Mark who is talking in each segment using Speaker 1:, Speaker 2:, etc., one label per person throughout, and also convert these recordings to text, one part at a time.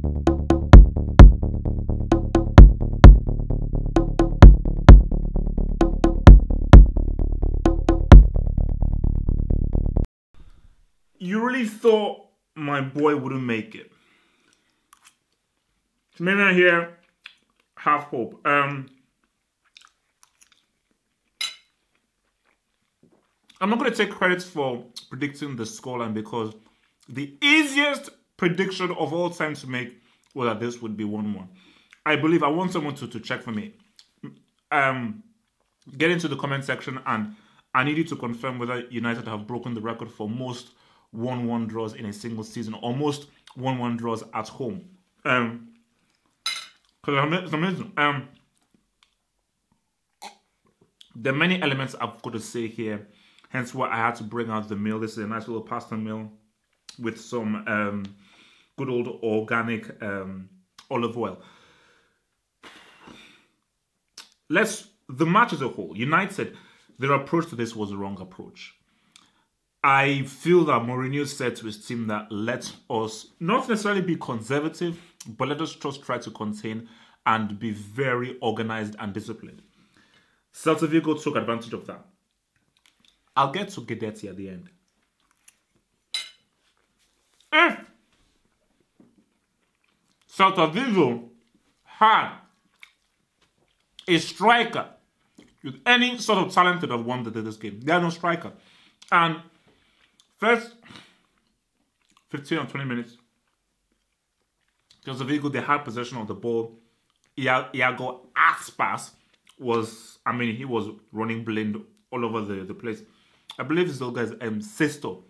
Speaker 1: You really thought my boy wouldn't make it. Maybe I here have hope. I'm not going to take credit for predicting the scoreline because the easiest prediction of all time to make was that this would be 1-1. I want someone to check for me. Get into the comment section and I need you to confirm whether United have broken the record for most 1-1 draws in a single season, or most 1-1 draws at home. Because it's amazing. There are many elements I've got to say here, hence why I had to bring out the meal. This is a nice little pasta meal with some good old organic olive oil. The match as a whole, United, their approach to this was the wrong approach. I feel that Mourinho said to his team that let us not necessarily be conservative, but let us just try to contain and be very organized and disciplined. Celta Vigo took advantage of that. I'll get to Guidetti at the end. If Celta Vigo had a striker with any sort of talent that have won this game, they had no striker. And first 15 or 20 minutes, Celta Vigo, they had possession of the ball. Iago Aspas he was running blind all over the place. I believe these little guys, Sisto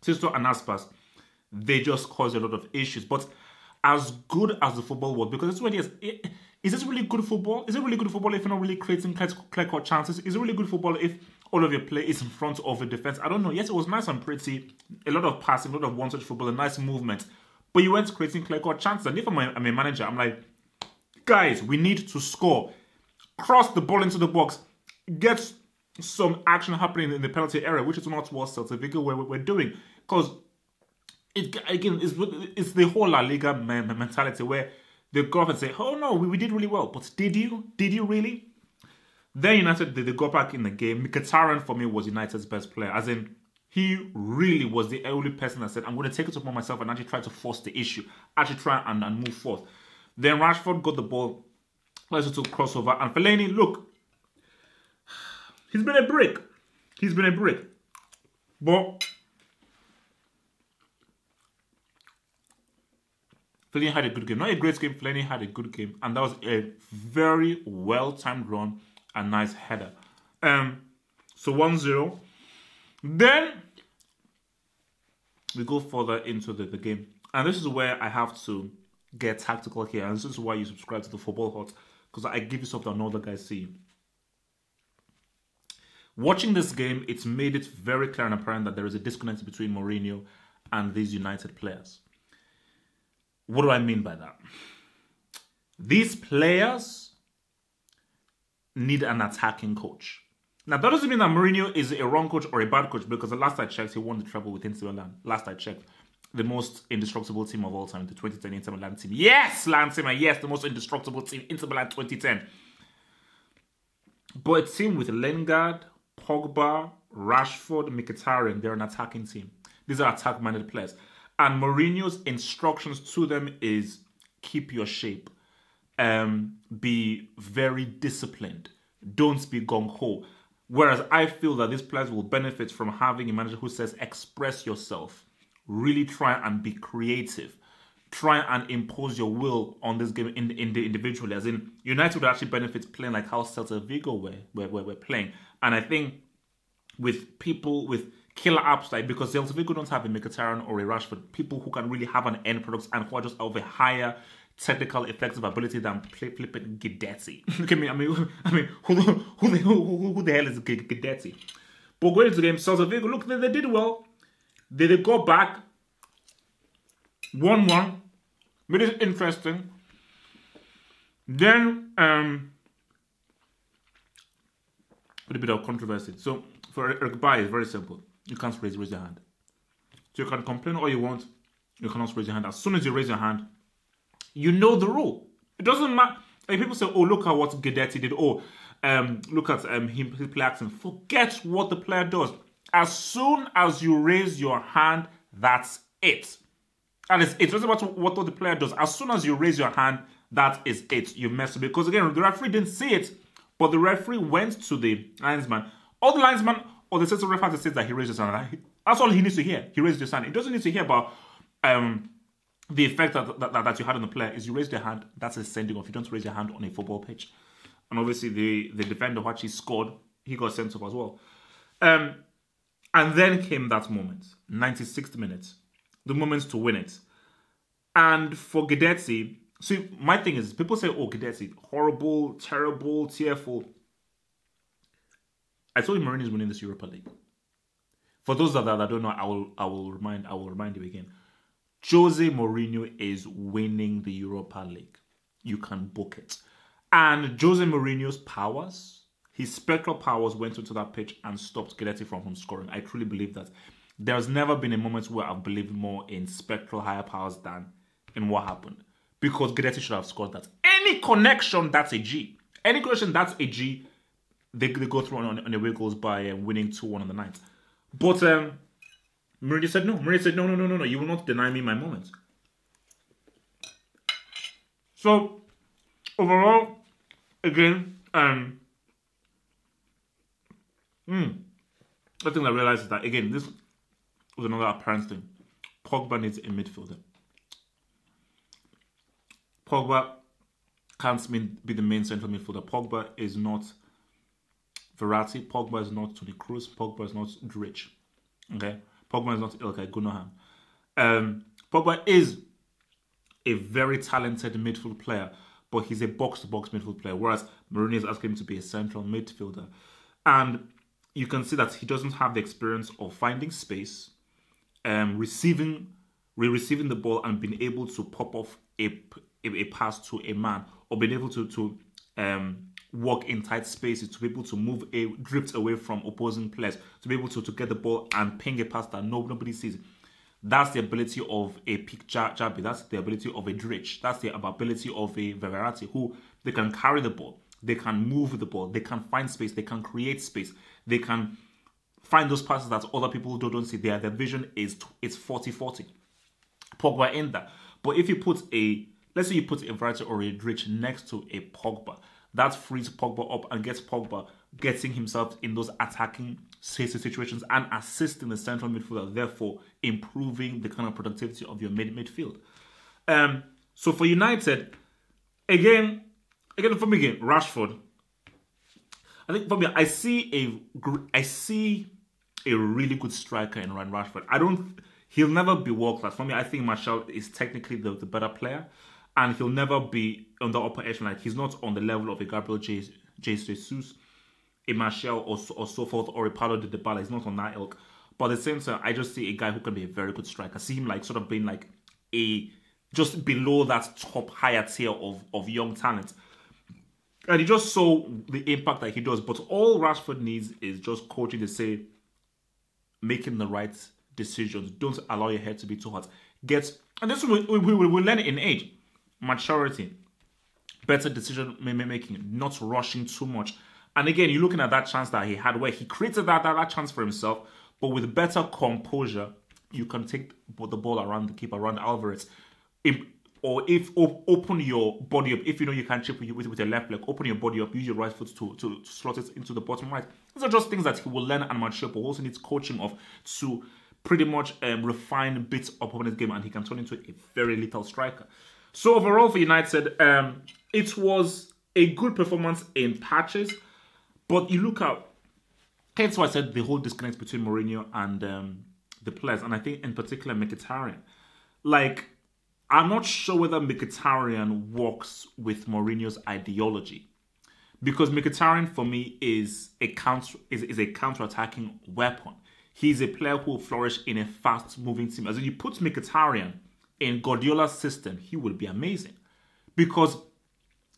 Speaker 1: and Aspas, they just caused a lot of issues. But as good as the football was, because that's what it is. Is this really good football? Is it really good football if you're not really creating clear-cut chances? Is it really good football if all of your play is in front of the defense? I don't know. Yes, it was nice and pretty. A lot of passing, a lot of one-touch football, a nice movement. But you weren't creating clear-cut chances. And if I'm a manager, I'm like, guys, we need to score. Cross the ball into the box. Get some action happening in the penalty area, which is not what Celta Vigo we're doing. Because, it's the whole La Liga mentality where they go off and say, oh no, we did really well. But did you? Did you really? Then United, they got back in the game. Mkhitaryan, for me, was United's best player. As in, he really was the only person that said, I'm going to take it upon myself and actually try to force the issue. Actually try and move forth. Then Rashford got the ball. Let's do crossover. And Fellaini, look, he's been a brick. He's been a brick. But Fellaini had a good game. Not a great game. Fellaini had a good game. And that was a very well-timed run and nice header. So 1-0. Then we go further into the game. And this is where I have to get tactical here. And this is why you subscribe to the Football Hut. Because I give you something that other guys see. Watching this game, it's made it very clear and apparent that there is a disconnect between Mourinho and these United players. What do I mean by that? These players need an attacking coach. Now, that doesn't mean that Mourinho is a wrong coach or a bad coach, because the last I checked, he won the treble with Inter Milan. Last I checked, the most indestructible team of all time, the 2010 Inter Milan team. Yes, Lansima, yes, the most indestructible team, Inter Milan 2010. But a team with Lingard, Pogba, Rashford, Mkhitaryan, they're an attacking team. These are attack-minded players. And Mourinho's instructions to them is keep your shape. Be very disciplined. Don't be gung-ho. Whereas I feel that these players will benefit from having a manager who says, express yourself. Really try and be creative. Try and impose your will on this game individually. As in, United would actually benefit playing like how Celta Vigo were playing. And I think with people with killer apps, like, because Celta Vigo don't have a Mkhitaryan or a Rashford, people who can really have an end product and who are just of a higher technical effective ability than flipping Guidetti. Look at me. I mean, who the hell is Guidetti? But going into the game, Celta Vigo, look, they did well. They go back 1-1. Made it interesting. Then with a bit of controversy. So for Eric Bailly, it's very simple. You can't raise your hand. So you can complain all you want. You cannot raise your hand. As soon as you raise your hand, You know the rule. It doesn't matter. Like people say, oh, look at what Guidetti did. Oh, look at his play action. Forget what the player does. As soon as you raise your hand, that's it. And it doesn't matter what the player does. As soon as you raise your hand, that is it. You messed up. Because again, the referee didn't see it, but the referee went to the linesman. All the linesman or the assistant referee says that he raised his hand. That's all he needs to hear. He raised his hand. He doesn't need to hear about the effect that you had on the player. Is you raise your hand, that's a sending off. You don't raise your hand on a football pitch. And obviously the defender who actually scored, he got sent off as well. And then came that moment, 96th minute, the moment to win it. And for Guidetti, see, my thing is, people say, oh, Guidetti, horrible, terrible, tearful. I told you Mourinho is winning this Europa League. For those that don't know, I will remind you again. Jose Mourinho is winning the Europa League. You can book it. And Jose Mourinho's powers, his spectral powers went into that pitch and stopped Guidetti from scoring. I truly believe that. There's never been a moment where I've believed more in spectral higher powers than in what happened. Because Guidetti should have scored that. Any connection, that's a G. Any connection, that's a G. They go through on away goals by winning 2-1 on the night. But Mourinho said no. Mourinho said, no. You will not deny me my moments. So, overall, again, the thing I realized is that, again, this was another apparent thing. Pogba needs a midfielder. Pogba can't be the main central midfielder. Pogba is not Verratti. Pogba is not Toni Kroos. Pogba is not Drich. Okay? Pogba is not Ilkay Gundogan. Pogba is a very talented midfield player, but he's a box-to-box midfield player, whereas Mourinho is asking him to be a central midfielder. And you can see that he doesn't have the experience of finding space, receiving the ball and being able to pop off a pass to a man, or being able to walk in tight spaces, to be able to drift away from opposing players, to be able to get the ball and ping a pass that nobody sees. That's the ability of a Pick Jabi. That's the ability of a Drich. That's the ability of a Verratti, who they can carry the ball, they can move the ball, they can find space, they can create space, they can find those passes that other people don't see. Their vision is 40-40. Pogba in that. But if you put let's say you put a Verratti or a Drich next to a Pogba, that frees Pogba up and gets Pogba getting himself in those attacking situations and assisting the central midfielder, therefore improving the kind of productivity of your midfield. So for United, again, Rashford. I think for me, I see a really good striker in Ryan Rashford. He'll never be world class. For me, I think Martial is technically the better player, and he'll never be on the upper echelon. Like, he's not on the level of a Gabriel Jesus, a Martial or so forth, or a Paulo Dybala. He's not on that ilk. But at the same time, I just see a guy who can be a very good striker. I see him like sort of being like just below that top higher tier of young talent. And he just saw the impact that he does. But all Rashford needs is just coaching to say, making the right decisions. Don't allow your head to be too hot. And this we learn it in age. Maturity. Better decision making. Not rushing too much. And again, you're looking at that chance that he had where he created that chance for himself, but with better composure, you can take the ball around the keeper, around Alvarez. Open your body up. If you know you can't chip with your left leg, open your body up, use your right foot to slot it into the bottom right. These are just things that he will learn and mature, but also needs coaching of to pretty much refine bits of opponent's game, and he can turn into a very lethal striker. So overall for United, it was a good performance in patches, but you look at, hence why I said the whole disconnect between Mourinho and the players, and I think in particular Mkhitaryan. Like, I'm not sure whether Mkhitaryan works with Mourinho's ideology, because Mkhitaryan for me is a counter-attacking weapon. He's a player who will flourish in a fast-moving team. As in, you put Mkhitaryan in Guardiola's system, he will be amazing, because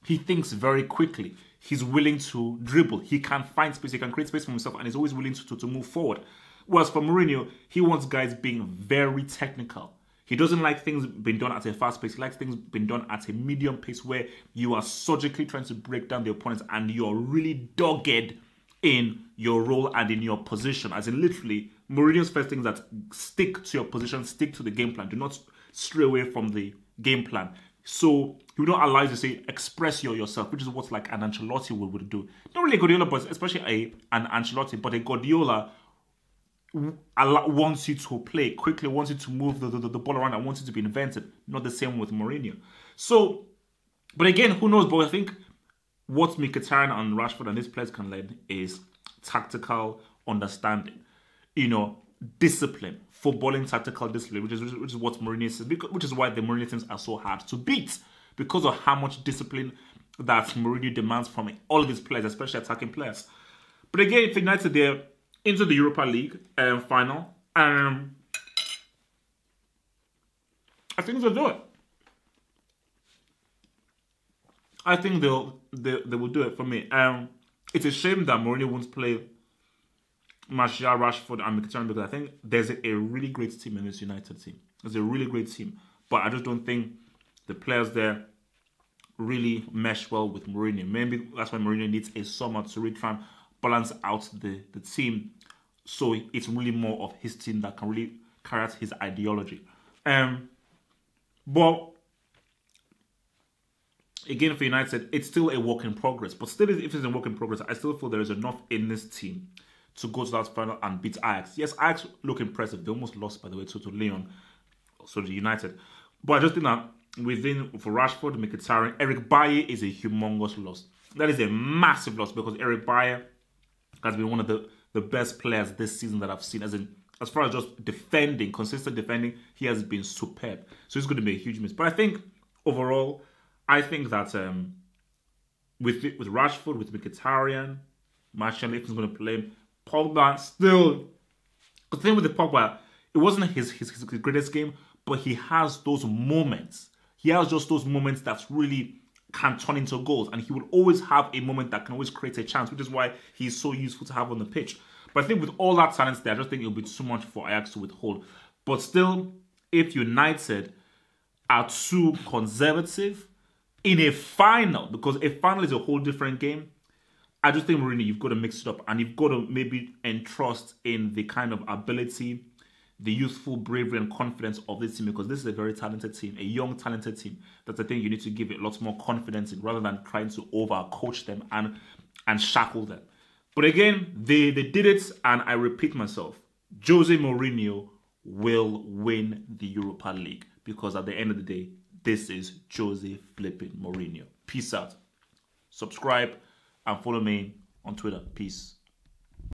Speaker 1: he thinks very quickly. He's willing to dribble. He can find space. He can create space for himself, and he's always willing to move forward. Whereas for Mourinho, he wants guys being very technical. He doesn't like things being done at a fast pace. He likes things being done at a medium pace where you are surgically trying to break down the opponents and you're really dogged in your role and in your position. As in, literally, Mourinho's first thing is that stick to your position, stick to the game plan. Do not stray away from the game plan. So he will not allow you to say, express yourself, which is what like an Ancelotti would do. Not really a Guardiola, but especially an Ancelotti, but a Guardiola wants you to play quickly, wants you to move the ball around and wants you to be inventive. Not the same with Mourinho. So, but again, who knows? But I think what Mkhitaryan and Rashford and these players can learn is tactical understanding. You know, discipline, footballing tactical discipline, which is what Mourinho says, which is why the Mourinho teams are so hard to beat, because of how much discipline that Mourinho demands from all of his players, especially attacking players. But again, for United, they're into the Europa League final. I think they'll do it. I think they will do it for me. It's a shame that Mourinho won't play Martial, Rashford and Mkhitaryan, because I think there's a really great team in this United team. There's a really great team. But I just don't think the players there really mesh well with Mourinho. Maybe that's why Mourinho needs a summer to really try and balance out the team. So it's really more of his team that can really carry out his ideology. But again, for United, it's still a work in progress. But still, if it's a work in progress, I still feel there is enough in this team to go to that final and beat Ajax. Yes, Ajax look impressive. They almost lost, by the way, to Lyon, so the United. But I just think that for Rashford, Mkhitaryan, Eric Bailly is a humongous loss. That is a massive loss, because Eric Bailly has been one of the best players this season that I've seen. As far as just defending, consistent defending, he has been superb. So it's going to be a huge miss. But I think overall, I think that with Rashford, with Mkhitaryan, Martial, if he's going to play him, Pogba still. The thing with the Pogba, it wasn't his greatest game, but he has those moments. He has just those moments that really can turn into goals, and he will always have a moment that can always create a chance, which is why he's so useful to have on the pitch. But I think with all that talent there, I just think it'll be too much for Ajax to withhold. But still, if United are too conservative in a final, because a final is a whole different game, I just think, Mourinho, you've got to mix it up, and you've got to maybe entrust in the kind of ability, the youthful bravery and confidence of this team, because this is a very talented team, a young, talented team that I think you need to give it lots more confidence in, rather than trying to over-coach them and shackle them. But again, they did it, and I repeat myself, Jose Mourinho will win the Europa League, because at the end of the day, this is Jose flipping Mourinho. Peace out. Subscribe and follow me on Twitter. Peace.